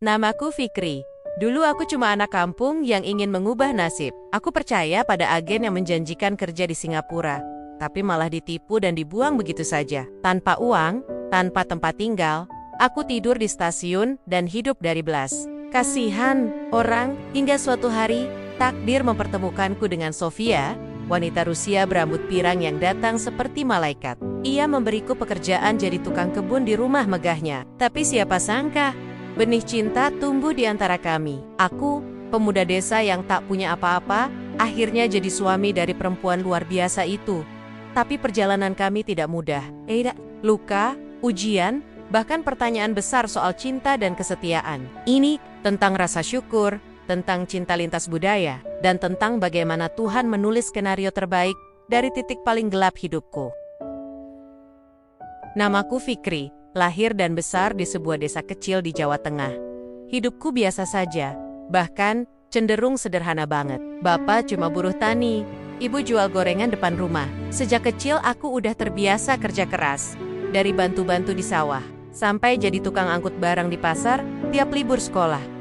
Namaku Fikri. Dulu aku cuma anak kampung yang ingin mengubah nasib. Aku percaya pada agen yang menjanjikan kerja di Singapura, tapi malah ditipu dan dibuang begitu saja. Tanpa uang, tanpa tempat tinggal, aku tidur di stasiun dan hidup dari belas kasihan orang, hingga suatu hari, takdir mempertemukanku dengan Sofia, wanita Rusia berambut pirang yang datang seperti malaikat. Ia memberiku pekerjaan jadi tukang kebun di rumah megahnya. Tapi siapa sangka, benih cinta tumbuh di antara kami. Aku, pemuda desa yang tak punya apa-apa, akhirnya jadi suami dari perempuan luar biasa itu. Tapi perjalanan kami tidak mudah. Luka, ujian, bahkan pertanyaan besar soal cinta dan kesetiaan. Ini tentang rasa syukur, tentang cinta lintas budaya, dan tentang bagaimana Tuhan menulis skenario terbaik dari titik paling gelap hidupku. Namaku Fikri, lahir dan besar di sebuah desa kecil di Jawa Tengah. Hidupku biasa saja, bahkan cenderung sederhana banget. Bapak cuma buruh tani, ibu jual gorengan depan rumah. Sejak kecil aku udah terbiasa kerja keras, dari bantu-bantu di sawah, sampai jadi tukang angkut barang di pasar tiap libur sekolah.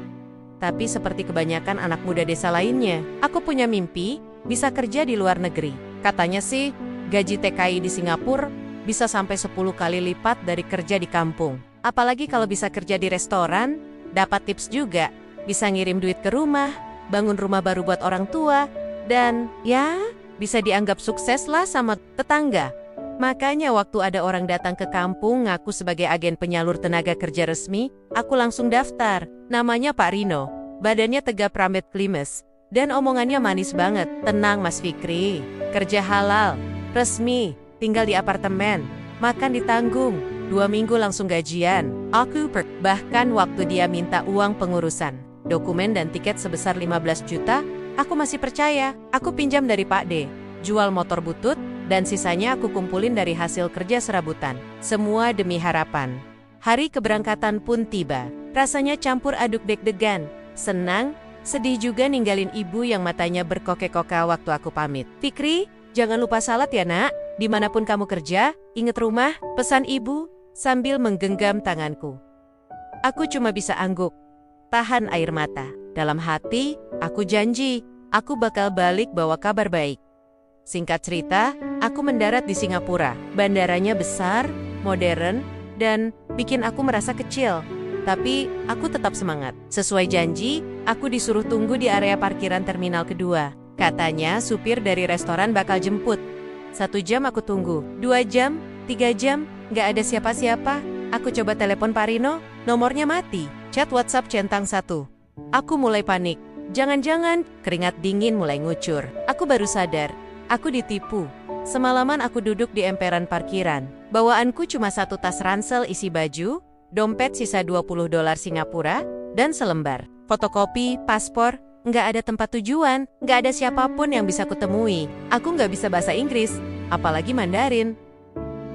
Tapi seperti kebanyakan anak muda desa lainnya, aku punya mimpi bisa kerja di luar negeri. Katanya sih, gaji TKI di Singapura bisa sampai 10 kali lipat dari kerja di kampung. Apalagi kalau bisa kerja di restoran, dapat tips juga, bisa ngirim duit ke rumah, bangun rumah baru buat orang tua, dan ya, bisa dianggap sukses lah sama tetangga. Makanya waktu ada orang datang ke kampung ngaku sebagai agen penyalur tenaga kerja resmi, aku langsung daftar. Namanya Pak Rino, badannya tegap rambut klimes, dan omongannya manis banget. Tenang Mas Fikri, kerja halal, resmi, tinggal di apartemen, makan ditanggung, 2 minggu langsung gajian. Bahkan waktu dia minta uang pengurusan, dokumen dan tiket sebesar 15 juta, aku masih percaya. Aku pinjam dari Pak D, jual motor butut, dan sisanya aku kumpulin dari hasil kerja serabutan. Semua demi harapan. Hari keberangkatan pun tiba. Rasanya campur aduk deg-degan, senang, sedih juga ninggalin ibu yang matanya berkokek-koka waktu aku pamit. Fikri, jangan lupa salat ya nak. Dimanapun kamu kerja, ingat rumah, pesan ibu, sambil menggenggam tanganku. Aku cuma bisa angguk, tahan air mata. Dalam hati, aku janji, aku bakal balik bawa kabar baik. Singkat cerita, aku mendarat di Singapura. Bandaranya besar, modern, dan bikin aku merasa kecil. Tapi, aku tetap semangat. Sesuai janji, aku disuruh tunggu di area parkiran terminal kedua. Katanya, supir dari restoran bakal jemput. 1 jam aku tunggu, 2 jam, 3 jam, nggak ada siapa-siapa. Aku coba telepon Pak Rino, nomornya mati. Chat WhatsApp centang 1. Aku mulai panik. Jangan-jangan, keringat dingin mulai ngucur. Aku baru sadar, aku ditipu. Semalaman aku duduk di emperan parkiran. Bawaanku cuma 1 tas ransel isi baju, dompet sisa $20 Singapura, dan selembar fotokopi, paspor. Nggak ada tempat tujuan, nggak ada siapapun yang bisa kutemui. Aku nggak bisa bahasa Inggris, apalagi Mandarin.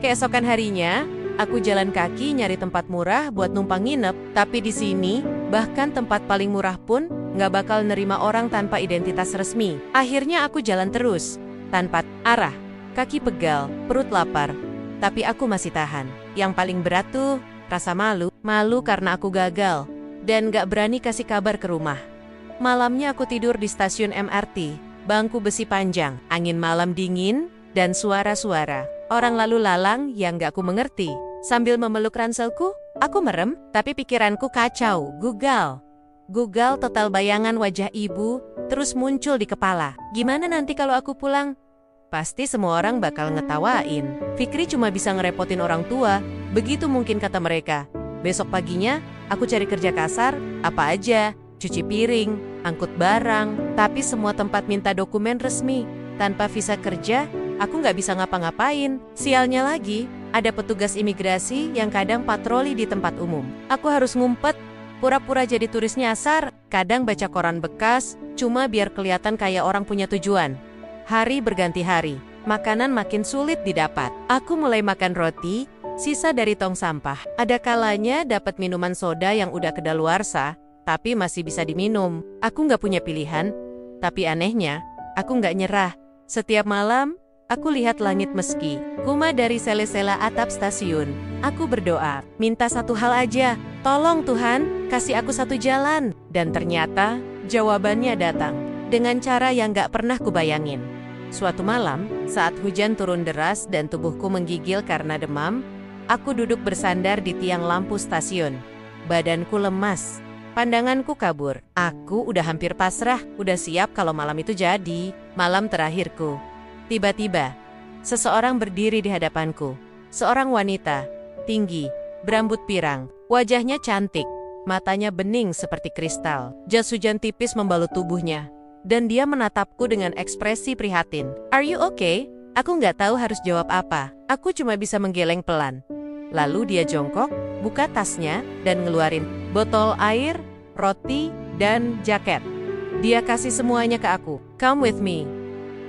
Keesokan harinya, aku jalan kaki nyari tempat murah buat numpang nginep. Tapi di sini, bahkan tempat paling murah pun nggak bakal nerima orang tanpa identitas resmi. Akhirnya aku jalan terus, tanpa arah, kaki pegal, perut lapar. Tapi aku masih tahan. Yang paling berat tuh, rasa malu. Malu karena aku gagal, dan nggak berani kasih kabar ke rumah. Malamnya aku tidur di stasiun MRT, bangku besi panjang, angin malam dingin, dan suara-suara orang lalu lalang yang gak aku mengerti. Sambil memeluk ranselku, aku merem, tapi pikiranku kacau, Gugal total bayangan wajah ibu, terus muncul di kepala. Gimana nanti kalau aku pulang? Pasti semua orang bakal ngetawain. Fikri cuma bisa ngerepotin orang tua, begitu mungkin kata mereka. Besok paginya, aku cari kerja kasar, apa aja. Cuci piring, angkut barang, tapi semua tempat minta dokumen resmi. Tanpa visa kerja, aku nggak bisa ngapa-ngapain. Sialnya lagi, ada petugas imigrasi yang kadang patroli di tempat umum. Aku harus ngumpet, pura-pura jadi turis nyasar, kadang baca koran bekas, cuma biar kelihatan kayak orang punya tujuan. Hari berganti hari, makanan makin sulit didapat. Aku mulai makan roti, sisa dari tong sampah. Ada kalanya dapat minuman soda yang udah kedaluarsa, tapi masih bisa diminum. Aku nggak punya pilihan, tapi anehnya, aku nggak nyerah. Setiap malam, Aku lihat langit meski kuma dari sela-sela atap stasiun. Aku berdoa, minta satu hal aja. Tolong Tuhan, kasih aku satu jalan. Dan ternyata, jawabannya datang. Dengan cara yang gak pernah kubayangin. Suatu malam, saat hujan turun deras dan tubuhku menggigil karena demam, aku duduk bersandar di tiang lampu stasiun. Badanku lemas. Pandanganku kabur. Aku udah hampir pasrah, udah siap kalau malam itu jadi malam terakhirku. Tiba-tiba, seseorang berdiri di hadapanku. Seorang wanita, tinggi, berambut pirang, wajahnya cantik, matanya bening seperti kristal. Jas hujan tipis membalut tubuhnya, dan dia menatapku dengan ekspresi prihatin. "Are you okay?" Aku nggak tahu harus jawab apa. Aku cuma bisa menggeleng pelan. Lalu dia jongkok, buka tasnya, dan ngeluarin botol air, roti, dan jaket. Dia kasih semuanya ke aku. "Come with me."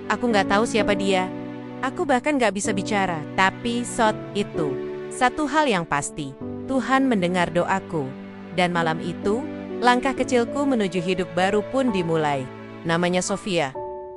Aku nggak tahu siapa dia. Aku bahkan nggak bisa bicara. Tapi saat itu, satu hal yang pasti, Tuhan mendengar doaku. Dan malam itu, langkah kecilku menuju hidup baru pun dimulai. Namanya Sofia.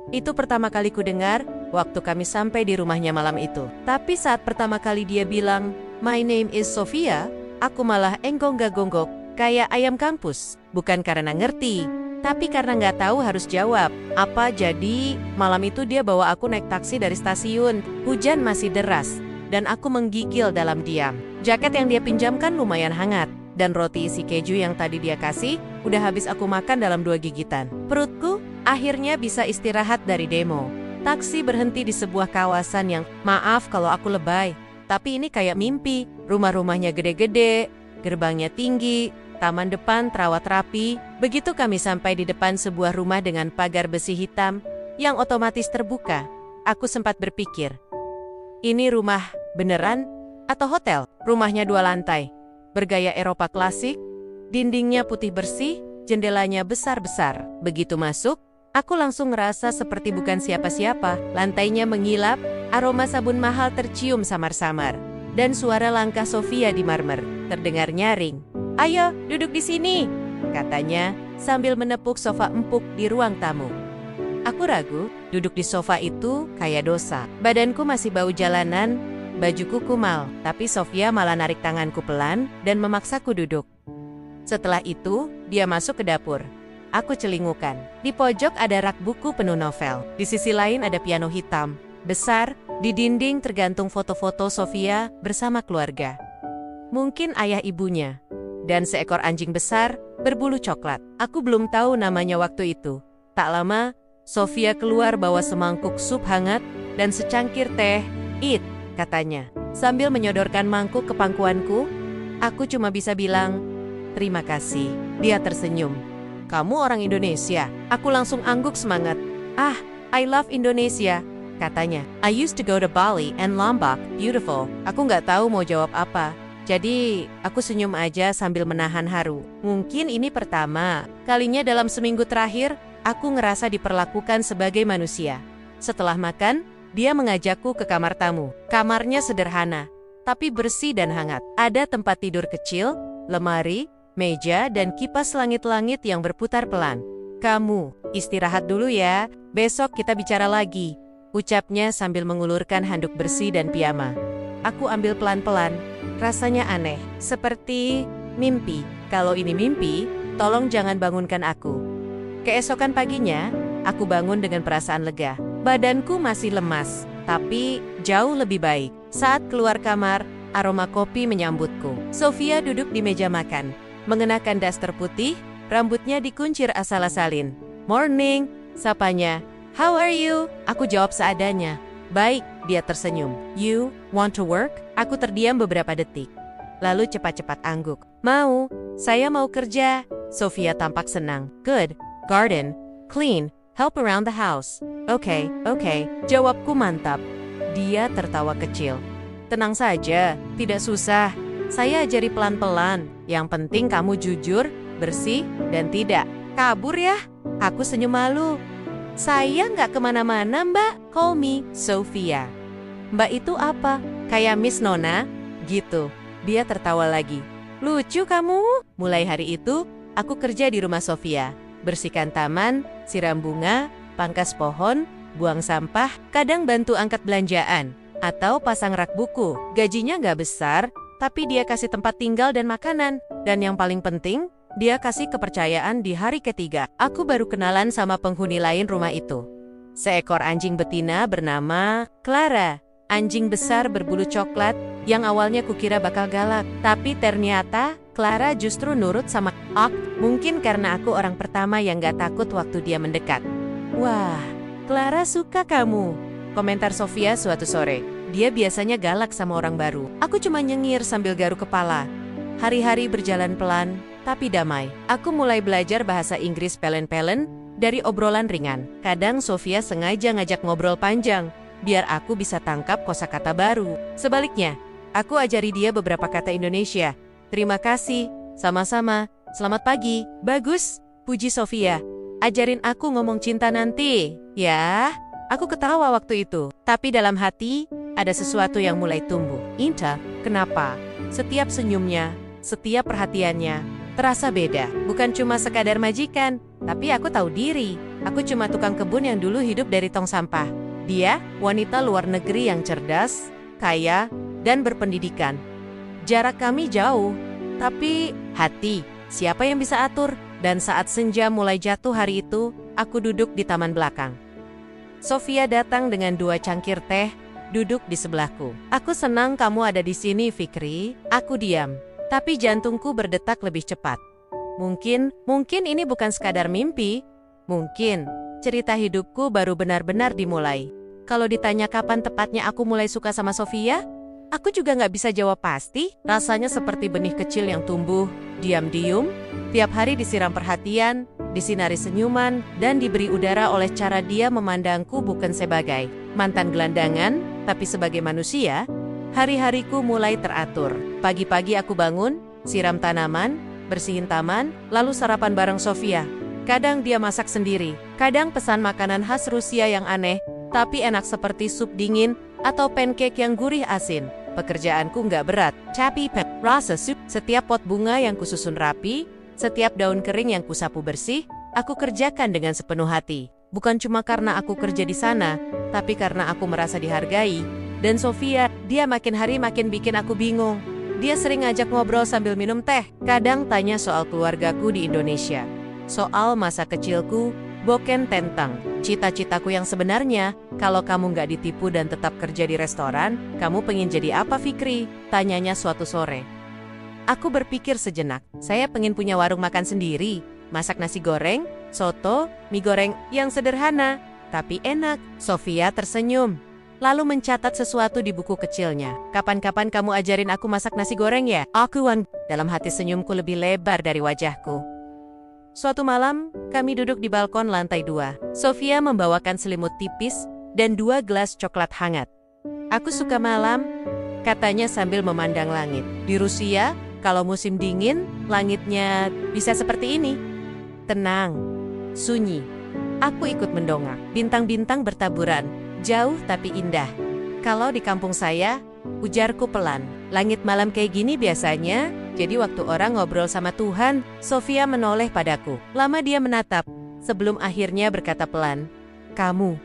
Itu pertama kali ku dengar waktu kami sampai di rumahnya malam itu. Tapi saat pertama kali dia bilang, "My name is Sofia," aku malah enggong-gonggok kayak ayam kampus. Bukan karena ngerti, tapi karena nggak tahu harus jawab apa. Jadi malam itu dia bawa aku naik taksi dari stasiun. Hujan masih deras dan aku menggigil dalam diam. Jaket yang dia pinjamkan lumayan hangat, dan roti isi keju yang tadi dia kasih udah habis aku makan dalam 2 gigitan. Perutku akhirnya bisa istirahat dari demo. Taksi berhenti di sebuah kawasan yang, maaf kalau aku lebay, tapi ini kayak mimpi. Rumah-rumahnya gede-gede, gerbangnya tinggi, taman depan terawat rapi. Begitu kami sampai di depan sebuah rumah dengan pagar besi hitam yang otomatis terbuka, aku sempat berpikir, ini rumah beneran atau hotel? Rumahnya 2 lantai, bergaya Eropa klasik, dindingnya putih bersih, jendelanya besar-besar. Begitu masuk, aku langsung ngerasa seperti bukan siapa-siapa. Lantainya mengilap, aroma sabun mahal tercium samar-samar, dan suara langkah Sofia di marmer terdengar nyaring. "Ayo, duduk di sini," katanya sambil menepuk sofa empuk di ruang tamu. Aku ragu, duduk di sofa itu kayak dosa. Badanku masih bau jalanan, bajuku kumal, tapi Sofia malah narik tanganku pelan dan memaksaku duduk. Setelah itu, dia masuk ke dapur. Aku celingukan. Di pojok ada rak buku penuh novel. Di sisi lain ada piano hitam, besar. Di dinding tergantung foto-foto Sofia bersama keluarga. Mungkin ayah ibunya. Dan seekor anjing besar berbulu coklat. Aku belum tahu namanya waktu itu. Tak lama, Sofia keluar bawa semangkuk sup hangat dan secangkir teh. "Eat," katanya, sambil menyodorkan mangkuk ke pangkuanku. Aku cuma bisa bilang, "Terima kasih." Dia tersenyum. "Kamu orang Indonesia?" Aku langsung angguk semangat. "Ah, I love Indonesia," katanya. "I used to go to Bali and Lombok, beautiful." Aku nggak tahu mau jawab apa. Jadi, aku senyum aja sambil menahan haru. Mungkin ini pertama kalinya dalam seminggu terakhir, aku ngerasa diperlakukan sebagai manusia. Setelah makan, dia mengajakku ke kamar tamu. Kamarnya sederhana, tapi bersih dan hangat. Ada tempat tidur kecil, lemari, meja, dan kipas langit-langit yang berputar pelan. "Kamu istirahat dulu ya, besok kita bicara lagi," ucapnya sambil mengulurkan handuk bersih dan piyama. Aku ambil pelan-pelan, rasanya aneh, seperti mimpi. Kalau ini mimpi, tolong jangan bangunkan aku. Keesokan paginya, aku bangun dengan perasaan lega. Badanku masih lemas, tapi jauh lebih baik. Saat keluar kamar, aroma kopi menyambutku. Sofia duduk di meja makan, mengenakan daster putih, rambutnya dikuncir asal-asalin. "Morning," sapanya. "How are you?" Aku jawab seadanya. "Baik," dia tersenyum. "You want to work?" Aku terdiam beberapa detik, lalu cepat-cepat angguk. "Mau, saya mau kerja." Sofia tampak senang. "Good, garden, clean, help around the house." "Oke, jawabku mantap. Dia tertawa kecil. "Tenang saja, tidak susah. Saya ajari pelan-pelan. Yang penting kamu jujur, bersih, dan tidak kabur ya." Aku senyum malu. "Saya nggak kemana-mana, Mbak. Call me Sofia." "Mbak itu apa? Kayak Miss Nona?" Gitu. Dia tertawa lagi. "Lucu kamu." Mulai hari itu, aku kerja di rumah Sofia. Bersihkan taman, siram bunga, pangkas pohon, buang sampah, kadang bantu angkat belanjaan, atau pasang rak buku. Gajinya nggak besar, tapi dia kasih tempat tinggal dan makanan. Dan yang paling penting, dia kasih kepercayaan di hari ketiga. Aku baru kenalan sama penghuni lain rumah itu. Seekor anjing betina bernama Clara. Anjing besar berbulu coklat yang awalnya kukira bakal galak. Tapi ternyata Clara justru nurut sama aku. Mungkin karena aku orang pertama yang gak takut waktu dia mendekat. Wah, Clara suka kamu, komentar Sofia suatu sore. Dia biasanya galak sama orang baru. Aku cuma nyengir sambil garuk kepala. Hari-hari berjalan pelan, tapi damai. Aku mulai belajar bahasa Inggris pelen-pelen dari obrolan ringan. Kadang Sofia sengaja ngajak ngobrol panjang, biar aku bisa tangkap kosakata baru. Sebaliknya, aku ajari dia beberapa kata Indonesia. Terima kasih, sama-sama, selamat pagi, bagus, puji Sofia. Ajarin aku ngomong cinta nanti. Ya, aku ketawa waktu itu. Tapi dalam hati, ada sesuatu yang mulai tumbuh. Inta, kenapa? Setiap senyumnya, setiap perhatiannya, terasa beda. Bukan cuma sekadar majikan, tapi aku tahu diri. Aku cuma tukang kebun yang dulu hidup dari tong sampah. Dia, wanita luar negeri yang cerdas, kaya, dan berpendidikan. Jarak kami jauh, tapi hati, siapa yang bisa atur? Dan saat senja mulai jatuh hari itu, aku duduk di taman belakang. Sofia datang dengan 2 cangkir teh, duduk di sebelahku. Aku senang kamu ada di sini, Fikri. Aku diam, tapi jantungku berdetak lebih cepat. Mungkin ini bukan sekadar mimpi. Mungkin cerita hidupku baru benar-benar dimulai. Kalau ditanya kapan tepatnya aku mulai suka sama Sofia, aku juga nggak bisa jawab pasti. Rasanya seperti benih kecil yang tumbuh, diam-diam, tiap hari disiram perhatian, disinari senyuman, dan diberi udara oleh cara dia memandangku bukan sebagai mantan gelandangan, tapi sebagai manusia. Hari-hariku mulai teratur. Pagi-pagi aku bangun, siram tanaman, bersihin taman, lalu sarapan bareng Sofia. Kadang dia masak sendiri, kadang pesan makanan khas Rusia yang aneh, tapi enak seperti sup dingin atau pancake yang gurih asin. Pekerjaanku nggak berat, tapi rasa sup. Setiap pot bunga yang kususun rapi, setiap daun kering yang kusapu bersih, aku kerjakan dengan sepenuh hati. Bukan cuma karena aku kerja di sana, tapi karena aku merasa dihargai. Dan Sofia, dia makin hari makin bikin aku bingung. Dia sering ngajak ngobrol sambil minum teh, kadang tanya soal keluargaku di Indonesia. Soal masa kecilku, boken tentang cita-citaku yang sebenarnya. Kalau kamu nggak ditipu dan tetap kerja di restoran, kamu pengen jadi apa, Fikri? Tanyanya suatu sore. Aku berpikir sejenak. Saya pengen punya warung makan sendiri, masak nasi goreng, soto, mie goreng yang sederhana, tapi enak. Sofia tersenyum, lalu mencatat sesuatu di buku kecilnya. Kapan-kapan kamu ajarin aku masak nasi goreng ya? Dalam hati senyumku lebih lebar dari wajahku. Suatu malam, kami duduk di balkon lantai 2. Sofia membawakan selimut tipis dan 2 gelas coklat hangat. Aku suka malam, katanya sambil memandang langit. Di Rusia, kalau musim dingin, langitnya bisa seperti ini. Tenang, sunyi. Aku ikut mendongak. Bintang-bintang bertaburan, jauh tapi indah. Kalau di kampung saya, ujarku pelan. Langit malam kayak gini biasanya, jadi waktu orang ngobrol sama Tuhan. Sofia menoleh padaku. Lama dia menatap, sebelum akhirnya berkata pelan, kamu,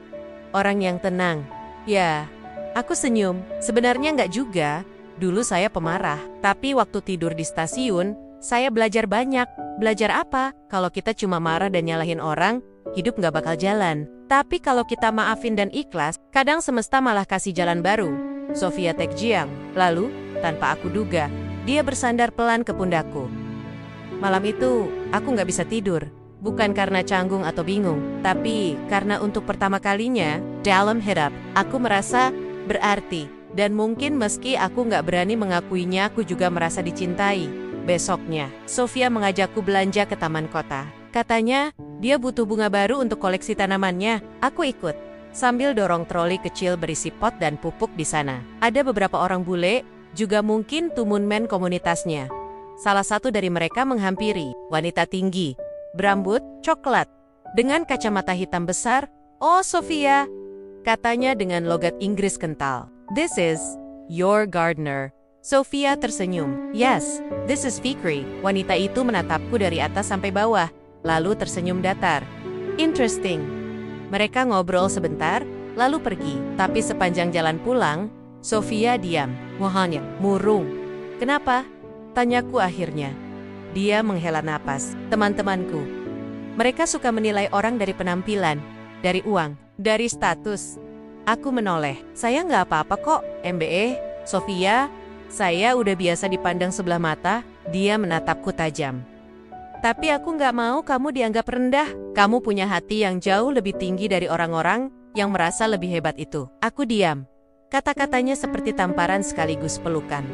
orang yang tenang. Ya, aku senyum. Sebenarnya nggak juga. Dulu saya pemarah, tapi waktu tidur di stasiun, saya belajar banyak. Belajar apa? Kalau kita cuma marah dan nyalahin orang, hidup nggak bakal jalan. Tapi kalau kita maafin dan ikhlas, kadang semesta malah kasih jalan baru. Sofia tekjiang. Lalu, tanpa aku duga, dia bersandar pelan ke pundakku. Malam itu, aku nggak bisa tidur. Bukan karena canggung atau bingung, tapi karena untuk pertama kalinya, dalam hidup, aku merasa berarti. Dan mungkin meski aku nggak berani mengakuinya, aku juga merasa dicintai. Besoknya, Sofia mengajakku belanja ke taman kota. Katanya, dia butuh bunga baru untuk koleksi tanamannya. Aku ikut, sambil dorong troli kecil berisi pot dan pupuk di sana. Ada beberapa orang bule, juga mungkin tumunmen komunitasnya. Salah satu dari mereka menghampiri, wanita tinggi, berambut coklat, dengan kacamata hitam besar. Oh Sofia, katanya dengan logat Inggris kental. This is your gardener. Sofia tersenyum. Yes, this is Fikri. Wanita itu menatapku dari atas sampai bawah, lalu tersenyum datar. Interesting. Mereka ngobrol sebentar, lalu pergi. Tapi sepanjang jalan pulang, Sofia diam. Wahanya, murung. Kenapa? Tanyaku akhirnya. Dia menghela napas. Teman-temanku. Mereka suka menilai orang dari penampilan, dari uang, dari status. Aku menoleh. Saya nggak apa-apa kok, Sofia. Saya udah biasa dipandang sebelah mata. Dia menatapku tajam. Tapi aku nggak mau kamu dianggap rendah. Kamu punya hati yang jauh lebih tinggi dari orang-orang yang merasa lebih hebat itu. Aku diam. Kata-katanya seperti tamparan sekaligus pelukan.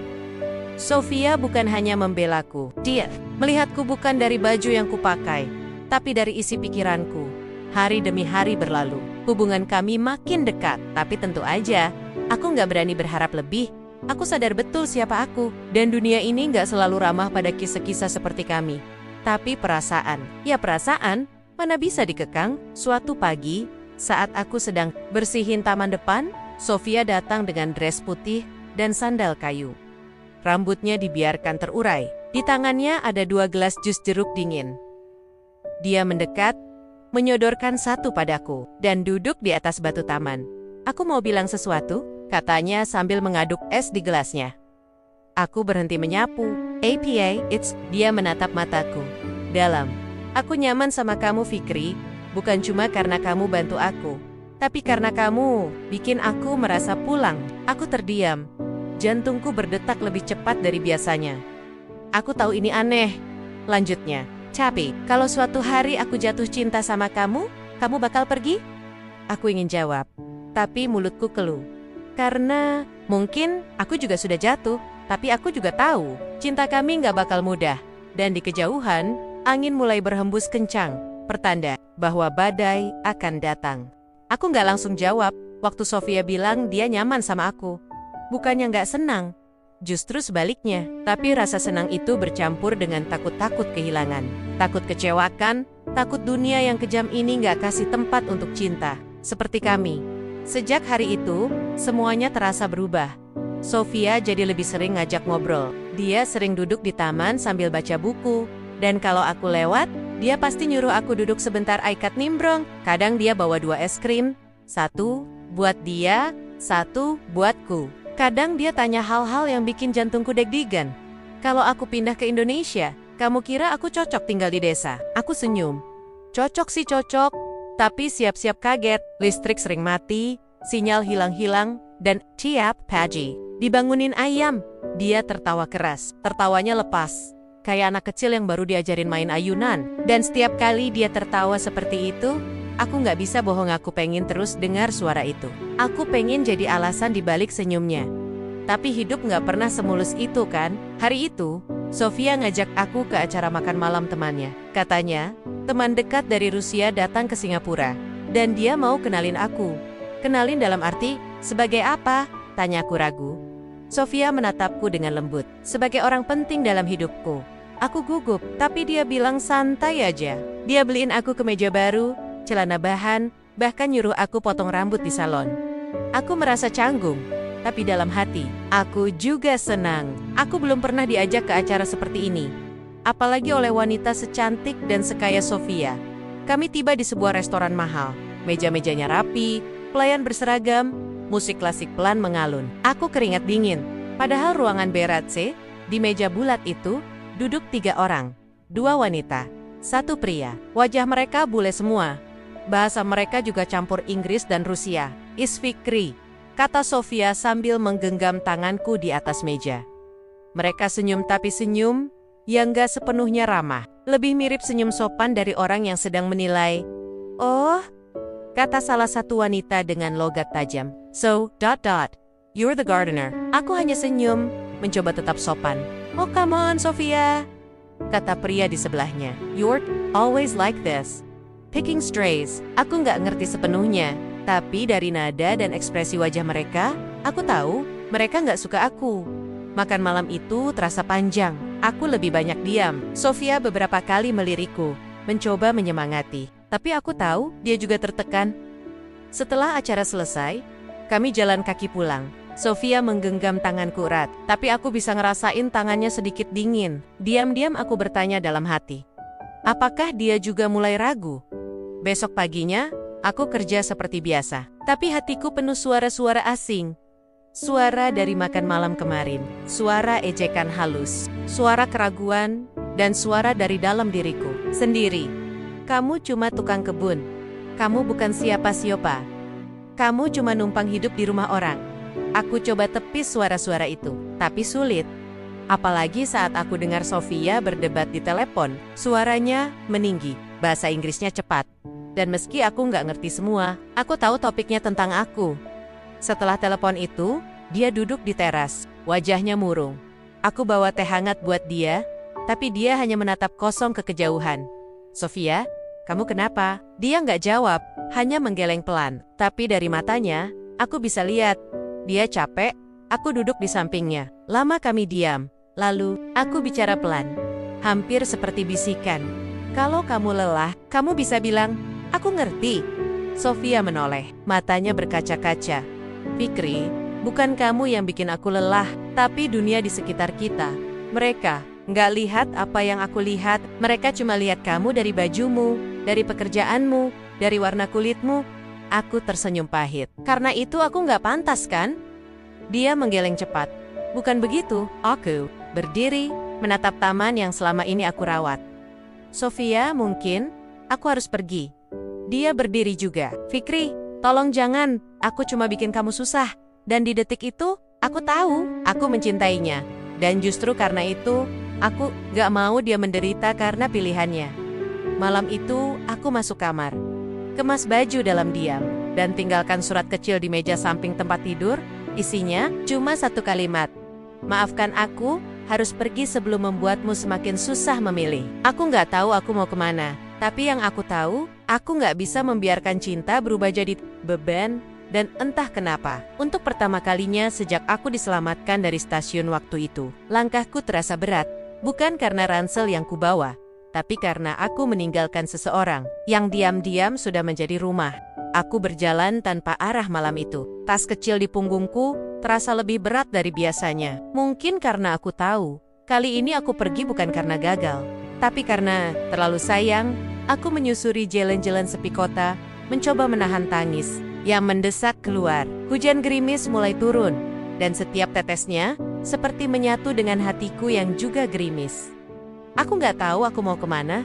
Sofia bukan hanya membelaku. Dia melihatku bukan dari baju yang kupakai, tapi dari isi pikiranku. Hari demi hari berlalu. Hubungan kami makin dekat. Tapi tentu aja, aku nggak berani berharap lebih. Aku sadar betul siapa aku. Dan dunia ini nggak selalu ramah pada kisah-kisah seperti kami. Tapi perasaan, mana bisa dikekang? Suatu pagi, saat aku sedang bersihin taman depan, Sofia datang dengan dress putih dan sandal kayu. Rambutnya dibiarkan terurai. Di tangannya ada 2 gelas jus jeruk dingin. Dia mendekat, menyodorkan satu padaku, dan duduk di atas batu taman. Aku mau bilang sesuatu, katanya sambil mengaduk es di gelasnya. Aku berhenti menyapu. Dia menatap mataku. Dalam. Aku nyaman sama kamu, Fikri. Bukan cuma karena kamu bantu aku, tapi karena kamu bikin aku merasa pulang. Aku terdiam. Jantungku berdetak lebih cepat dari biasanya. Aku tahu ini aneh. Lanjutnya. Tapi, kalau suatu hari aku jatuh cinta sama kamu bakal pergi? Aku ingin jawab. Tapi mulutku keluh. Karena mungkin aku juga sudah jatuh. Tapi aku juga tahu, cinta kami nggak bakal mudah. Dan di kejauhan, angin mulai berhembus kencang, pertanda bahwa badai akan datang. Aku nggak langsung jawab, waktu Sofia bilang dia nyaman sama aku. Bukannya nggak senang, justru sebaliknya. Tapi rasa senang itu bercampur dengan takut-takut kehilangan. Takut kecewakan, takut dunia yang kejam ini nggak kasih tempat untuk cinta. Seperti kami. Sejak hari itu, semuanya terasa berubah. Sofia jadi lebih sering ngajak ngobrol. Dia sering duduk di taman sambil baca buku. Dan kalau aku lewat, dia pasti nyuruh aku duduk sebentar aikat nimbrong. Kadang dia bawa 2 es krim. 1 buat dia, 1 buatku. Kadang dia tanya hal-hal yang bikin jantungku deg-degan. Kalau aku pindah ke Indonesia, kamu kira aku cocok tinggal di desa? Aku senyum. Cocok sih cocok. Tapi siap-siap kaget. Listrik sering mati, sinyal hilang-hilang, dan tiap pagi dibangunin ayam. Dia tertawa keras, tertawanya lepas, kayak anak kecil yang baru diajarin main ayunan. Dan setiap kali dia tertawa seperti itu, aku nggak bisa bohong, aku pengen terus dengar suara itu. Aku pengen jadi alasan dibalik senyumnya. Tapi hidup nggak pernah semulus itu kan? Hari itu, Sofia ngajak aku ke acara makan malam temannya. Katanya, teman dekat dari Rusia datang ke Singapura. Dan dia mau kenalin aku. Kenalin dalam arti, sebagai apa? Tanyaku ragu. Sofia menatapku dengan lembut. Sebagai orang penting dalam hidupku. Aku gugup, tapi dia bilang santai aja. Dia beliin aku kemeja baru, celana bahan, bahkan nyuruh aku potong rambut di salon. Aku merasa canggung, tapi dalam hati, aku juga senang. Aku belum pernah diajak ke acara seperti ini. Apalagi oleh wanita secantik dan sekaya Sofia. Kami tiba di sebuah restoran mahal. Meja-mejanya rapi, pelayan berseragam, musik klasik pelan mengalun. Aku keringat dingin. Padahal ruangan berat C, di meja bulat itu, duduk 3 orang. 2 wanita, 1 pria. Wajah mereka bule semua. Bahasa mereka juga campur Inggris dan Rusia. Fikri, kata Sofia sambil menggenggam tanganku di atas meja. Mereka senyum, tapi senyum yang gak sepenuhnya ramah. Lebih mirip senyum sopan dari orang yang sedang menilai. Oh, kata salah satu wanita dengan logat tajam. So, you're the gardener. Aku hanya senyum, mencoba tetap sopan. Oh, come on, Sofia, kata pria di sebelahnya. You're always like this. Picking strays. Aku nggak ngerti sepenuhnya, tapi dari nada dan ekspresi wajah mereka, aku tahu mereka nggak suka aku. Makan malam itu terasa panjang. Aku lebih banyak diam. Sofia beberapa kali melirikku, mencoba menyemangati. Tapi aku tahu dia juga tertekan. Setelah acara selesai, kami jalan kaki pulang. Sofia menggenggam tanganku erat, tapi aku bisa ngerasain tangannya sedikit dingin. Diam-diam aku bertanya dalam hati. Apakah dia juga mulai ragu? Besok paginya, Aku kerja seperti biasa, tapi hatiku penuh suara-suara asing. Suara dari makan malam kemarin, suara ejekan halus, suara keraguan, dan suara dari dalam diriku sendiri. Kamu cuma tukang kebun. Kamu bukan siapa-siapa. Kamu cuma numpang hidup di rumah orang. Aku coba tepis suara-suara itu, tapi sulit. Apalagi saat aku dengar Sofia berdebat di telepon, suaranya meninggi, bahasa Inggrisnya cepat. Dan meski aku nggak ngerti semua, aku tahu topiknya tentang aku. Setelah telepon itu, dia duduk di teras, wajahnya murung. Aku bawa teh hangat buat dia, tapi dia hanya menatap kosong ke kejauhan. Sofia, kamu kenapa? Dia nggak jawab, hanya menggeleng pelan. Tapi dari matanya, aku bisa lihat. Dia capek, aku duduk di sampingnya. Lama kami diam, lalu aku bicara pelan. Hampir seperti bisikan. Kalau kamu lelah, kamu bisa bilang, aku ngerti. Sofia menoleh, matanya berkaca-kaca. Fikri, bukan kamu yang bikin aku lelah, tapi dunia di sekitar kita. Mereka nggak lihat apa yang aku lihat, mereka cuma lihat kamu dari bajumu, dari pekerjaanmu, dari warna kulitmu. Aku tersenyum pahit. Karena itu aku nggak pantas kan? Dia menggeleng cepat. Bukan begitu, aku berdiri, menatap taman yang selama ini aku rawat. Sofia, mungkin aku harus pergi. Dia berdiri juga. Fikri, tolong jangan, aku cuma bikin kamu susah. Dan di detik itu, aku tahu, aku mencintainya. Dan justru karena itu, aku gak mau dia menderita karena pilihannya. Malam itu, aku masuk kamar. Kemas baju dalam diam, dan tinggalkan surat kecil di meja samping tempat tidur. Isinya cuma satu kalimat. Maafkan aku, harus pergi sebelum membuatmu semakin susah memilih. Aku gak tahu aku mau kemana. Tapi yang aku tahu, aku nggak bisa membiarkan cinta berubah jadi beban, dan entah kenapa, untuk pertama kalinya sejak aku diselamatkan dari stasiun waktu itu, langkahku terasa berat, bukan karena ransel yang kubawa, tapi karena aku meninggalkan seseorang, yang diam-diam sudah menjadi rumah. Aku berjalan tanpa arah malam itu, tas kecil di punggungku, terasa lebih berat dari biasanya. Mungkin karena aku tahu, kali ini aku pergi bukan karena gagal, tapi karena terlalu sayang. Aku menyusuri jalan-jalan sepi kota, mencoba menahan tangis yang mendesak keluar. Hujan gerimis mulai turun, dan setiap tetesnya seperti menyatu dengan hatiku yang juga gerimis. Aku nggak tahu aku mau kemana.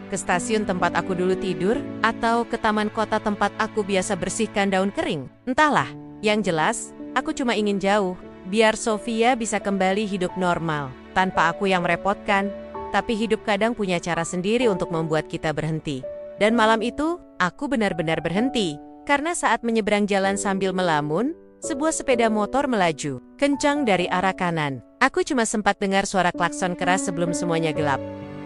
Ke stasiun tempat aku dulu tidur, atau ke taman kota tempat aku biasa bersihkan daun kering. Entahlah, yang jelas, aku cuma ingin jauh, biar Sofia bisa kembali hidup normal, tanpa aku yang merepotkan. Tapi hidup kadang punya cara sendiri untuk membuat kita berhenti. Dan malam itu, aku benar-benar berhenti. Karena saat menyeberang jalan sambil melamun, sebuah sepeda motor melaju, kencang dari arah kanan. Aku cuma sempat dengar suara klakson keras sebelum semuanya gelap.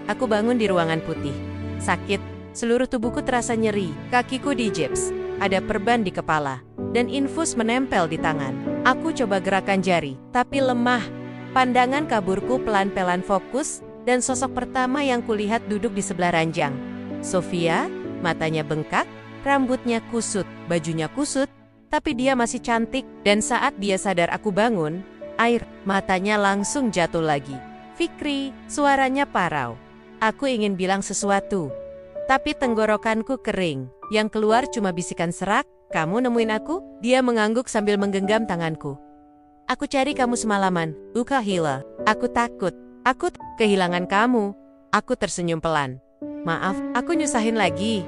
Aku bangun di ruangan putih. Sakit, seluruh tubuhku terasa nyeri, kakiku digips, ada perban di kepala, dan infus menempel di tangan. Aku coba gerakan jari, tapi lemah. Pandangan kaburku pelan-pelan fokus, dan sosok pertama yang kulihat duduk di sebelah ranjang. Sofia, matanya bengkak, rambutnya kusut, bajunya kusut, tapi dia masih cantik. Dan saat dia sadar aku bangun, air matanya langsung jatuh lagi. Fikri, suaranya parau. Aku ingin bilang sesuatu, tapi tenggorokanku kering. Yang keluar cuma bisikan serak, "Kamu nemuin aku?" Dia mengangguk sambil menggenggam tanganku. "Aku cari kamu semalaman, Ukahila. Aku takut. Aku kehilangan kamu." Aku tersenyum pelan. "Maaf, aku nyusahin lagi."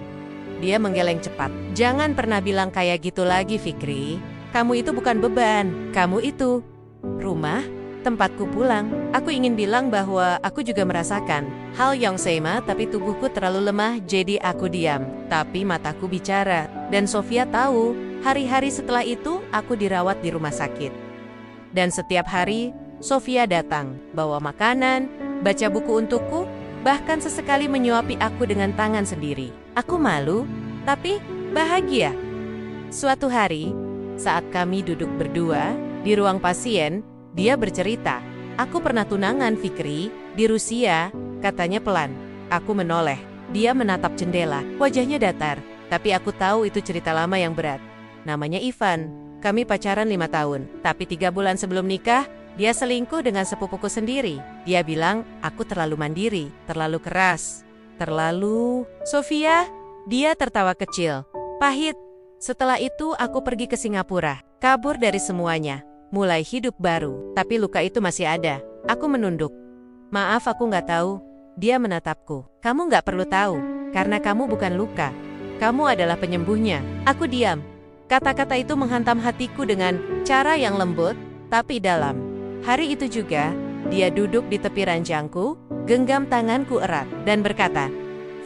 Dia menggeleng cepat. "Jangan pernah bilang kayak gitu lagi, Fikri. Kamu itu bukan beban. Kamu itu rumah, tempatku pulang." Aku ingin bilang bahwa aku juga merasakan hal yang sama, tapi tubuhku terlalu lemah, jadi aku diam. Tapi mataku bicara. Dan Sofia tahu, hari-hari setelah itu aku dirawat di rumah sakit. Dan setiap hari, Sofia datang, bawa makanan, baca buku untukku, bahkan sesekali menyuapi aku dengan tangan sendiri. Aku malu, tapi bahagia. Suatu hari, saat kami duduk berdua di ruang pasien, dia bercerita, "Aku pernah tunangan, Fikri, di Rusia," katanya pelan. Aku menoleh. Dia menatap jendela, wajahnya datar, tapi aku tahu itu cerita lama yang berat. Namanya Ivan. Kami pacaran 5 tahun, tapi 3 bulan sebelum nikah, dia selingkuh dengan sepupuku sendiri. Dia bilang, aku terlalu mandiri, terlalu keras, terlalu... Sofia, dia tertawa kecil. Pahit. Setelah itu aku pergi ke Singapura, kabur dari semuanya, mulai hidup baru. Tapi luka itu masih ada. Aku menunduk. Maaf, aku nggak tahu. Dia menatapku. Kamu nggak perlu tahu, karena kamu bukan luka. Kamu adalah penyembuhnya. Aku diam. Kata-kata itu menghantam hatiku dengan cara yang lembut, tapi dalam. Hari itu juga, dia duduk di tepi ranjangku, genggam tanganku erat, dan berkata,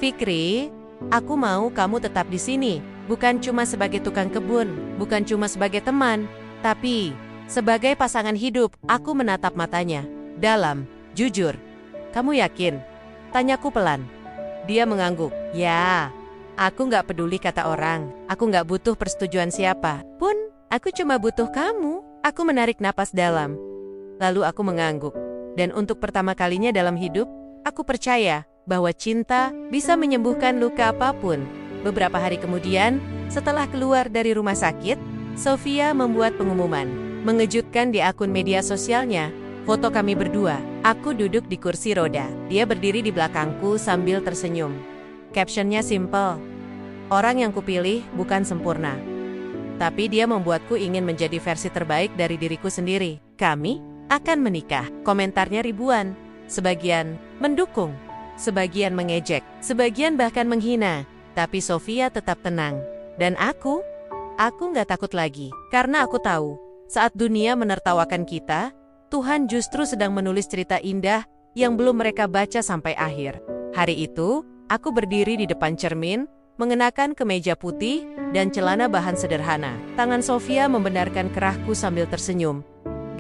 Fikri, aku mau kamu tetap di sini. Bukan cuma sebagai tukang kebun, bukan cuma sebagai teman, tapi sebagai pasangan hidup. Aku menatap matanya, dalam, jujur. Kamu yakin? Tanyaku pelan. Dia mengangguk. Ya, aku nggak peduli kata orang. Aku nggak butuh persetujuan siapa pun. Aku cuma butuh kamu. Aku menarik napas dalam. Lalu aku mengangguk. Dan untuk pertama kalinya dalam hidup, aku percaya bahwa cinta bisa menyembuhkan luka apapun. Beberapa hari kemudian, setelah keluar dari rumah sakit, Sofia membuat pengumuman. Mengejutkan di akun media sosialnya, foto kami berdua. Aku duduk di kursi roda. Dia berdiri di belakangku sambil tersenyum. Captionnya simple. Orang yang kupilih bukan sempurna, tapi dia membuatku ingin menjadi versi terbaik dari diriku sendiri. Kami akan menikah. Komentarnya ribuan. Sebagian mendukung, sebagian mengejek, sebagian bahkan menghina. Tapi Sofia tetap tenang. Dan aku nggak takut lagi. Karena aku tahu, saat dunia menertawakan kita, Tuhan justru sedang menulis cerita indah yang belum mereka baca sampai akhir. Hari itu, aku berdiri di depan cermin, mengenakan kemeja putih dan celana bahan sederhana. Tangan Sofia membenarkan kerahku sambil tersenyum.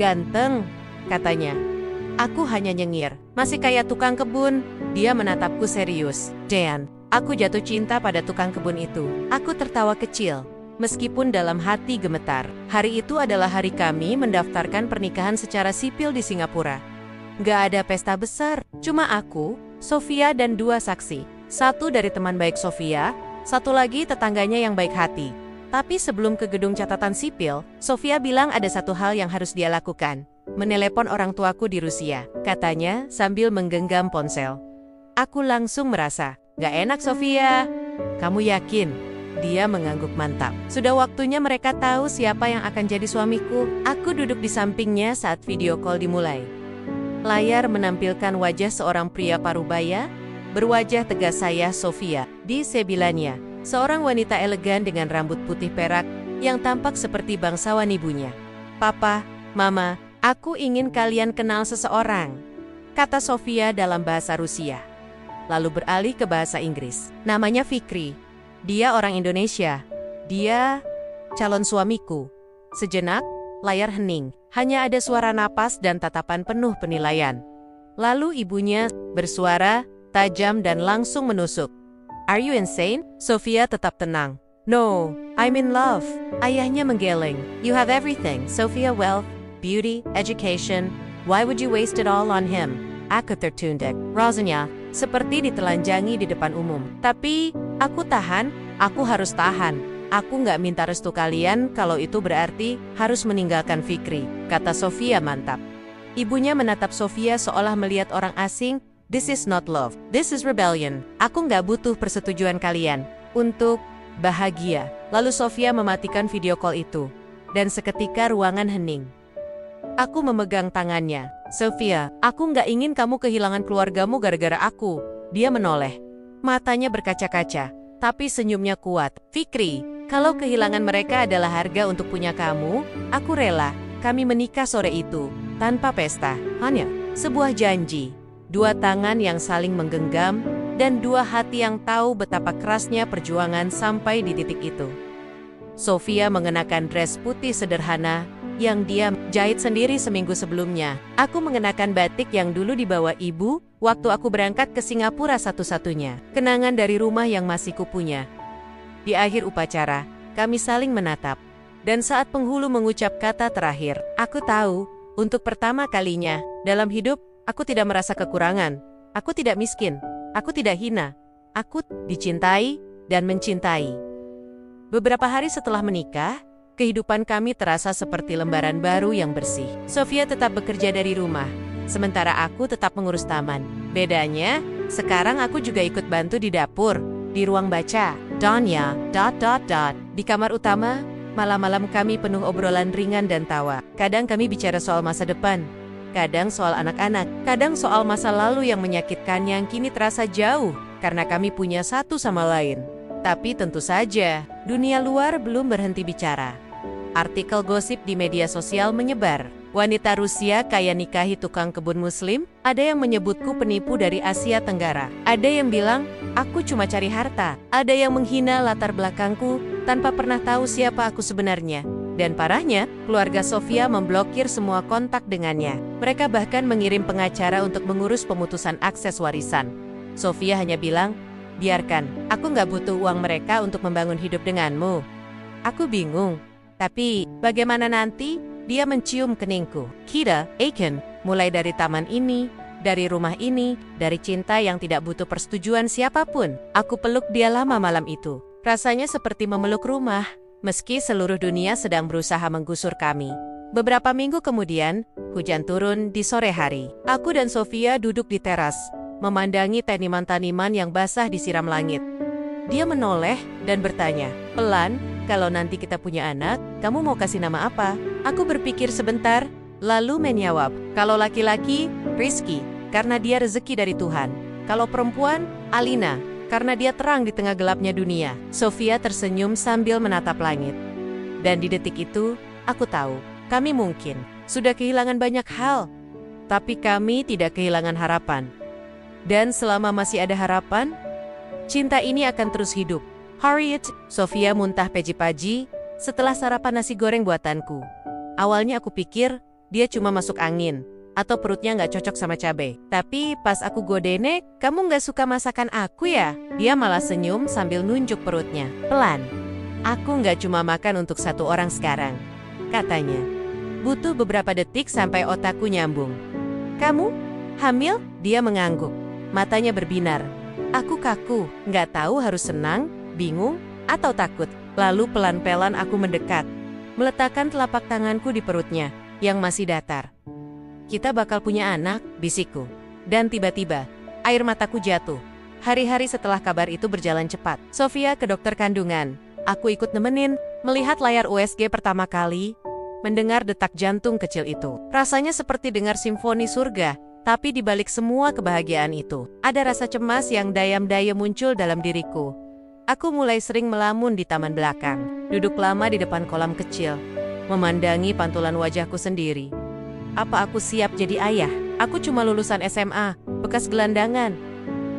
Ganteng, katanya. Aku hanya nyengir. Masih kayak tukang kebun. Dia menatapku serius. Dan aku jatuh cinta pada tukang kebun itu. Aku tertawa kecil, meskipun dalam hati gemetar. Hari itu adalah hari kami mendaftarkan pernikahan secara sipil di Singapura. Gak ada pesta besar, cuma aku, Sofia dan 2 saksi. Satu dari teman baik Sofia, satu lagi tetangganya yang baik hati. Tapi sebelum ke gedung catatan sipil, Sofia bilang ada satu hal yang harus dia lakukan. Menelepon orang tuaku di Rusia, katanya sambil menggenggam ponsel. Aku langsung merasa, gak enak Sofia. Kamu yakin? Dia mengangguk mantap. Sudah waktunya mereka tahu siapa yang akan jadi suamiku. Aku duduk di sampingnya saat video call dimulai. Layar menampilkan wajah seorang pria parubaya, berwajah tegas saya Sofia. Di sebilanya, seorang wanita elegan dengan rambut putih perak yang tampak seperti bangsawan ibunya. Papa, Mama, aku ingin kalian kenal seseorang, kata Sofia dalam bahasa Rusia. Lalu beralih ke bahasa Inggris. Namanya Fikri. Dia orang Indonesia. Dia calon suamiku. Sejenak, layar hening. Hanya ada suara napas dan tatapan penuh penilaian. Lalu ibunya bersuara tajam dan langsung menusuk. Are you insane? Sofia tetap tenang. No, I'm in love. Ayahnya menggeleng. You have everything, Sofia, wealth, beauty, education. Why would you waste it all on him? Aku tertunduk. Rasanya seperti ditelanjangi di depan umum. Tapi, aku tahan, aku harus tahan. Aku nggak minta restu kalian kalau itu berarti harus meninggalkan Fikri, kata Sofia mantap. Ibunya menatap Sofia seolah melihat orang asing. This is not love, this is rebellion. Aku nggak butuh persetujuan kalian untuk bahagia. Lalu Sofia mematikan video call itu. Dan seketika ruangan hening. Aku memegang tangannya. Sofia, aku nggak ingin kamu kehilangan keluargamu gara-gara aku. Dia menoleh. Matanya berkaca-kaca, tapi senyumnya kuat. Fikri, kalau kehilangan mereka adalah harga untuk punya kamu, aku rela. Kami menikah sore itu, tanpa pesta. Hanya sebuah janji. 2 tangan yang saling menggenggam, dan 2 hati yang tahu betapa kerasnya perjuangan sampai di titik itu. Sofia mengenakan dress putih sederhana, yang dia jahit sendiri seminggu sebelumnya. Aku mengenakan batik yang dulu dibawa ibu, waktu aku berangkat ke Singapura satu-satunya. Kenangan dari rumah yang masih kupunya. Di akhir upacara, kami saling menatap. Dan saat penghulu mengucap kata terakhir, aku tahu, untuk pertama kalinya, dalam hidup, aku tidak merasa kekurangan. Aku tidak miskin. Aku tidak hina. Aku dicintai dan mencintai. Beberapa hari setelah menikah, kehidupan kami terasa seperti lembaran baru yang bersih. Sofia tetap bekerja dari rumah, sementara aku tetap mengurus taman. Bedanya, sekarang aku juga ikut bantu di dapur, di ruang baca, Danya, ... Di kamar utama, malam-malam kami penuh obrolan ringan dan tawa. Kadang kami bicara soal masa depan, kadang soal anak-anak, kadang soal masa lalu yang menyakitkan yang kini terasa jauh karena kami punya satu sama lain. Tapi tentu saja, dunia luar belum berhenti bicara. Artikel gosip di media sosial menyebar. Wanita Rusia kaya nikahi tukang kebun muslim, ada yang menyebutku penipu dari Asia Tenggara. Ada yang bilang, aku cuma cari harta. Ada yang menghina latar belakangku, tanpa pernah tahu siapa aku sebenarnya. Dan parahnya, keluarga Sofia memblokir semua kontak dengannya. Mereka bahkan mengirim pengacara untuk mengurus pemutusan akses warisan. Sofia hanya bilang, biarkan, aku nggak butuh uang mereka untuk membangun hidup denganmu. Aku bingung. Tapi, bagaimana nanti? Dia mencium keningku. Kita, Aiken, mulai dari taman ini, dari rumah ini, dari cinta yang tidak butuh persetujuan siapapun. Aku peluk dia lama malam itu. Rasanya seperti memeluk rumah, meski seluruh dunia sedang berusaha menggusur kami. Beberapa minggu kemudian, hujan turun di sore hari. Aku dan Sofia duduk di teras, memandangi taniman-taniman yang basah disiram langit. Dia menoleh dan bertanya, pelan, kalau nanti kita punya anak, kamu mau kasih nama apa? Aku berpikir sebentar, lalu menjawab, kalau laki-laki, Rizky, karena dia rezeki dari Tuhan. Kalau perempuan, Alina, karena dia terang di tengah gelapnya dunia. Sofia tersenyum sambil menatap langit. Dan di detik itu, aku tahu, kami mungkin sudah kehilangan banyak hal, tapi kami tidak kehilangan harapan. Dan selama masih ada harapan, cinta ini akan terus hidup. Harriet, Sofia muntah peci-paji setelah sarapan nasi goreng buatanku. Awalnya aku pikir dia cuma masuk angin, atau perutnya nggak cocok sama cabai. Tapi pas aku godene, kamu nggak suka masakan aku ya? Dia malah senyum sambil nunjuk perutnya. Pelan. Aku nggak cuma makan untuk satu orang sekarang, katanya. Butuh beberapa detik sampai otakku nyambung. Kamu? Hamil? Dia mengangguk. Matanya berbinar. Aku kaku, nggak tahu harus senang, bingung, atau takut. Lalu pelan-pelan aku mendekat, meletakkan telapak tanganku di perutnya, yang masih datar. Kita bakal punya anak, bisikku. Dan tiba-tiba, air mataku jatuh. Hari-hari setelah kabar itu berjalan cepat. Sofia ke dokter kandungan. Aku ikut nemenin, melihat layar USG pertama kali, mendengar detak jantung kecil itu. Rasanya seperti dengar simfoni surga, tapi di balik semua kebahagiaan itu, ada rasa cemas yang dayam-daya muncul dalam diriku. Aku mulai sering melamun di taman belakang, duduk lama di depan kolam kecil, memandangi pantulan wajahku sendiri. Apa aku siap jadi ayah? Aku cuma lulusan SMA, bekas gelandangan.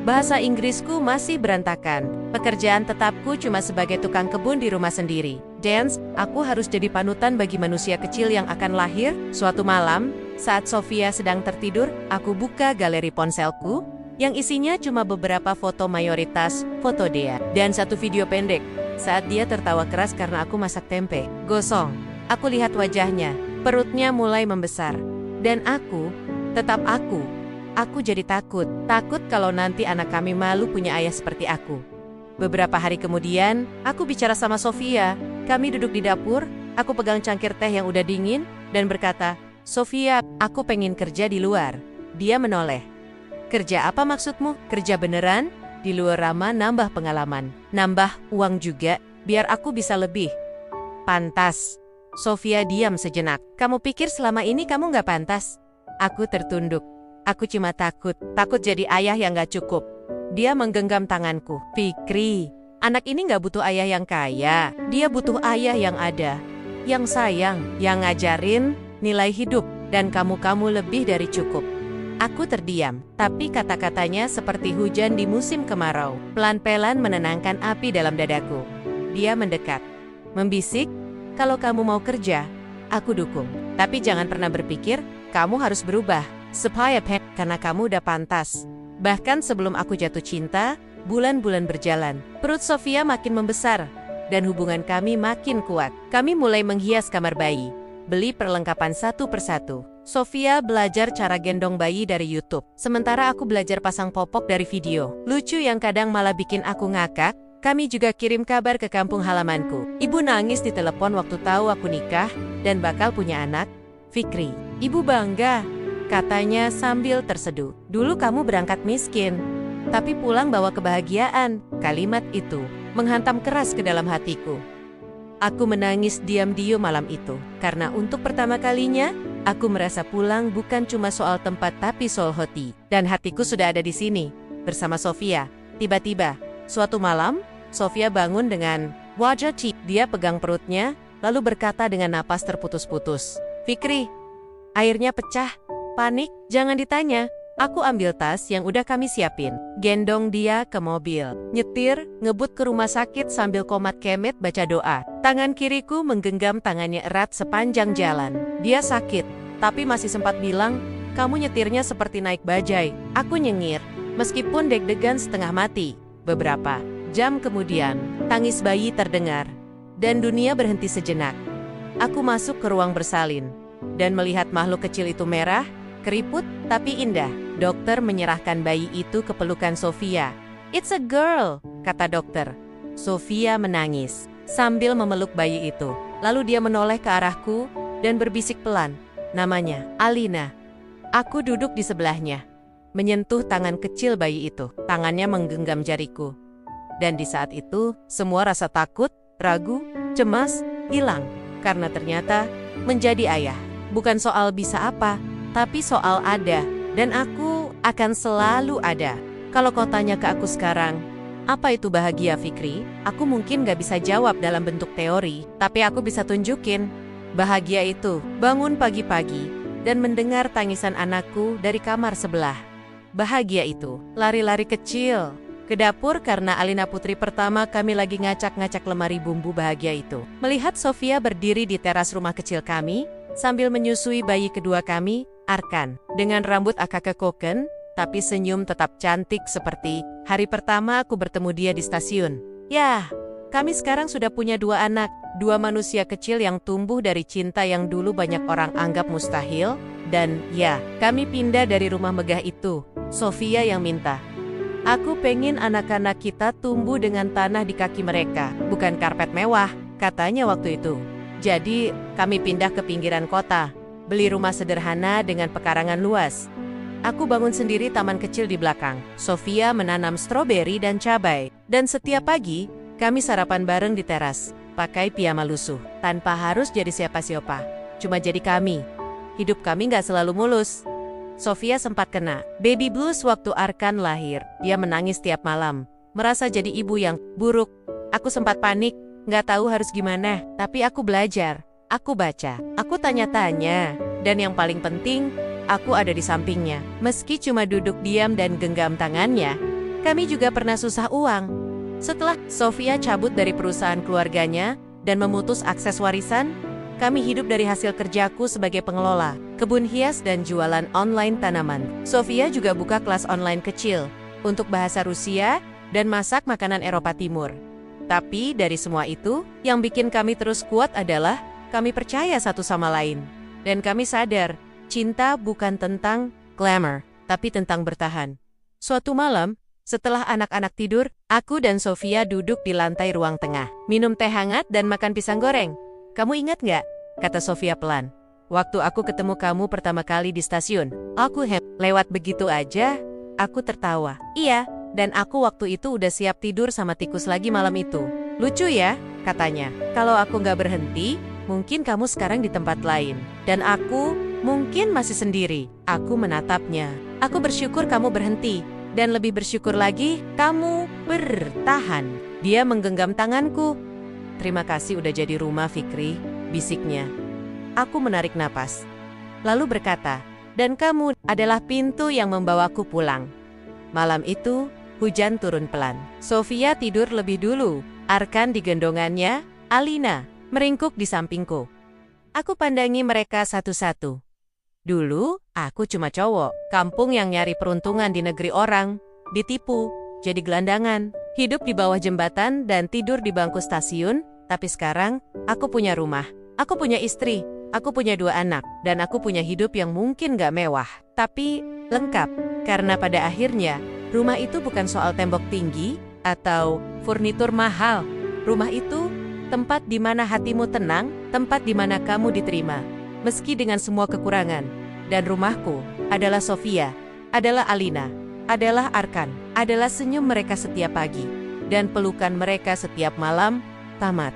Bahasa Inggrisku masih berantakan. Pekerjaan tetapku cuma sebagai tukang kebun di rumah sendiri. Dance, aku harus jadi panutan bagi manusia kecil yang akan lahir. Suatu malam, saat Sofia sedang tertidur, aku buka galeri ponselku, yang isinya cuma beberapa foto, mayoritas foto dia, dan satu video pendek saat dia tertawa keras karena aku masak tempe gosong. Aku lihat wajahnya, perutnya mulai membesar, dan tetap aku jadi takut kalau nanti anak kami malu punya ayah seperti aku. Beberapa hari kemudian, aku bicara sama Sofia. Kami duduk di dapur, aku pegang cangkir teh yang udah dingin dan berkata, Sofia, aku pengen kerja di luar. Dia menoleh. Kerja apa maksudmu? Kerja beneran? Di luar Rama nambah pengalaman, nambah uang juga, biar aku bisa lebih pantas. Sofia diam sejenak. Kamu pikir selama ini kamu nggak pantas? Aku tertunduk. Aku cuma takut jadi ayah yang nggak cukup. Dia menggenggam tanganku. Fikri, anak ini nggak butuh ayah yang kaya. Dia butuh ayah yang ada, yang sayang, yang ngajarin nilai hidup, dan kamu lebih dari cukup. Aku terdiam, tapi kata-katanya seperti hujan di musim kemarau, pelan-pelan menenangkan api dalam dadaku. Dia mendekat, membisik, kalau kamu mau kerja, aku dukung. Tapi jangan pernah berpikir, kamu harus berubah, supaya karena kamu udah pantas. Bahkan sebelum aku jatuh cinta, bulan-bulan berjalan, perut Sofia makin membesar, dan hubungan kami makin kuat. Kami mulai menghias kamar bayi, beli perlengkapan satu persatu. Sofia belajar cara gendong bayi dari YouTube, sementara aku belajar pasang popok dari video. Lucu yang kadang malah bikin aku ngakak, kami juga kirim kabar ke kampung halamanku. Ibu nangis di telepon waktu tahu aku nikah dan bakal punya anak. Fikri, ibu bangga, katanya sambil terseduh. Dulu kamu berangkat miskin, tapi pulang bawa kebahagiaan. Kalimat itu menghantam keras ke dalam hatiku. Aku menangis diam-diam malam itu, karena untuk pertama kalinya, aku merasa pulang bukan cuma soal tempat tapi soal hati. Dan hatiku sudah ada di sini, bersama Sofia. Tiba-tiba, suatu malam, Sofia bangun dengan wajah cik. Dia pegang perutnya, lalu berkata dengan napas terputus-putus, "Fikri, airnya pecah." Panik, jangan ditanya. Aku ambil tas yang udah kami siapin, gendong dia ke mobil, nyetir, ngebut ke rumah sakit sambil komat kemet baca doa. Tangan kiriku menggenggam tangannya erat sepanjang jalan. Dia sakit, tapi masih sempat bilang, "Kamu nyetirnya seperti naik bajai." Aku nyengir, meskipun deg-degan setengah mati. Beberapa jam kemudian, tangis bayi terdengar, dan dunia berhenti sejenak. Aku masuk ke ruang bersalin, dan melihat makhluk kecil itu merah, keriput, tapi indah. Dokter menyerahkan bayi itu ke pelukan Sofia. "It's a girl," kata dokter. Sofia menangis sambil memeluk bayi itu. Lalu dia menoleh ke arahku dan berbisik pelan, "Namanya Alina." Aku duduk di sebelahnya, menyentuh tangan kecil bayi itu. Tangannya menggenggam jariku. Dan di saat itu, semua rasa takut, ragu, cemas, hilang. Karena ternyata, menjadi ayah bukan soal bisa apa, tapi soal ada. Dan aku akan selalu ada. Kalau kau tanya ke aku sekarang, apa itu bahagia, Fikri? Aku mungkin gak bisa jawab dalam bentuk teori, tapi aku bisa tunjukin. Bahagia itu bangun pagi-pagi dan mendengar tangisan anakku dari kamar sebelah. Bahagia itu lari-lari kecil ke dapur karena Alina putri pertama kami lagi ngacak-ngacak lemari bumbu. Bahagia itu melihat Sofia berdiri di teras rumah kecil kami sambil menyusui bayi kedua kami, Arkan, dengan rambut agak kekoken, tapi senyum tetap cantik seperti hari pertama aku bertemu dia di stasiun. Yah, kami sekarang sudah punya 2 anak, 2 manusia kecil yang tumbuh dari cinta yang dulu banyak orang anggap mustahil. Dan ya, kami pindah dari rumah megah itu. Sofia yang minta. "Aku pengen anak-anak kita tumbuh dengan tanah di kaki mereka, bukan karpet mewah," katanya waktu itu. Jadi, kami pindah ke pinggiran kota. Beli rumah sederhana dengan pekarangan luas. Aku bangun sendiri taman kecil di belakang. Sofia menanam stroberi dan cabai. Dan setiap pagi, kami sarapan bareng di teras, pakai piyama lusuh, tanpa harus jadi siapa-siapa. Cuma jadi kami. Hidup kami gak selalu mulus. Sofia sempat kena baby blues waktu Arkan lahir. Dia menangis tiap malam, merasa jadi ibu yang buruk. Aku sempat panik, gak tahu harus gimana, tapi aku belajar. Aku baca, aku tanya-tanya, dan yang paling penting, aku ada di sampingnya. Meski cuma duduk diam dan genggam tangannya, kami juga pernah susah uang. Setelah Sofia cabut dari perusahaan keluarganya dan memutus akses warisan, kami hidup dari hasil kerjaku sebagai pengelola kebun hias dan jualan online tanaman. Sofia juga buka kelas online kecil untuk bahasa Rusia dan masak makanan Eropa Timur. Tapi dari semua itu, yang bikin kami terus kuat adalah kami percaya satu sama lain. Dan kami sadar, cinta bukan tentang glamour, tapi tentang bertahan. Suatu malam, setelah anak-anak tidur, aku dan Sofia duduk di lantai ruang tengah, minum teh hangat dan makan pisang goreng. "Kamu ingat nggak?" kata Sofia pelan. "Waktu aku ketemu kamu pertama kali di stasiun, aku lewat begitu aja." Aku tertawa. "Iya, dan aku waktu itu udah siap tidur sama tikus lagi malam itu." "Lucu ya," katanya. "Kalau aku nggak berhenti, mungkin kamu sekarang di tempat lain. Dan aku mungkin masih sendiri." Aku menatapnya. "Aku bersyukur kamu berhenti. Dan lebih bersyukur lagi, kamu bertahan." Dia menggenggam tanganku. "Terima kasih udah jadi rumah, Fikri," bisiknya. Aku menarik napas. Lalu berkata, "Dan kamu adalah pintu yang membawaku pulang." Malam itu, hujan turun pelan. Sofia tidur lebih dulu. Arkan di gendongannya, Alina meringkuk di sampingku. Aku pandangi mereka satu-satu. Dulu, aku cuma cowok, kampung yang nyari peruntungan di negeri orang, ditipu, jadi gelandangan, hidup di bawah jembatan dan tidur di bangku stasiun. Tapi sekarang, aku punya rumah, aku punya istri, aku punya 2 anak, dan aku punya hidup yang mungkin gak mewah, tapi lengkap. Karena pada akhirnya, rumah itu bukan soal tembok tinggi atau furnitur mahal. Rumah itu tempat di mana hatimu tenang, tempat di mana kamu diterima, meski dengan semua kekurangan. Dan rumahku adalah Sofia, adalah Alina, adalah Arkan, adalah senyum mereka setiap pagi. dan pelukan mereka setiap malam tamat.